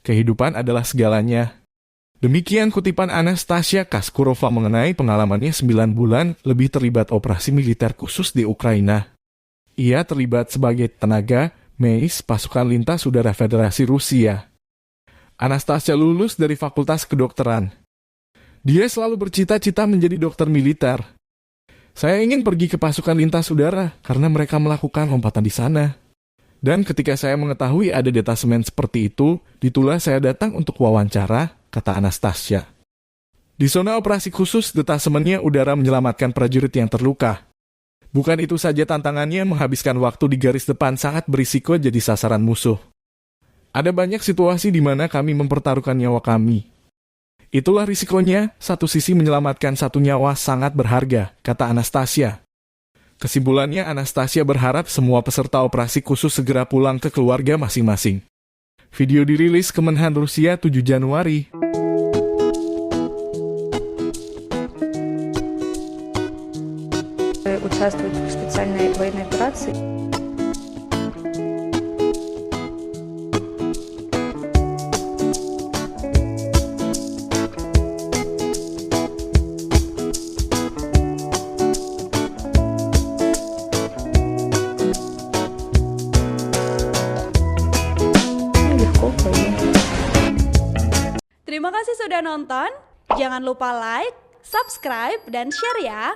kehidupan adalah segalanya. Demikian kutipan Anastasia Kaskurova mengenai pengalamannya 9 bulan lebih terlibat operasi militer khusus di Ukraina. Ia terlibat sebagai tenaga medis pasukan lintas udara Federasi Rusia. Anastasia lulus dari Fakultas Kedokteran. Dia selalu bercita-cita menjadi dokter militer. Saya ingin pergi ke pasukan lintas udara karena mereka melakukan lompatan di sana. Dan ketika saya mengetahui ada detasemen seperti itu, itulah saya datang untuk wawancara, kata Anastasia. Di zona operasi khusus, detasemennya udara menyelamatkan prajurit yang terluka. Bukan itu saja tantangannya, menghabiskan waktu di garis depan sangat berisiko jadi sasaran musuh. Ada banyak situasi di mana kami mempertaruhkan nyawa kami. Itulah risikonya, satu sisi menyelamatkan satu nyawa sangat berharga, kata Anastasia. Kesimpulannya, Anastasia berharap semua peserta operasi khusus segera pulang ke keluarga masing-masing. Video dirilis Kemenhan Rusia 7 Januari. Участвовать в специальной военной операции. Terima kasih sudah nonton. Jangan lupa like, subscribe, dan share ya.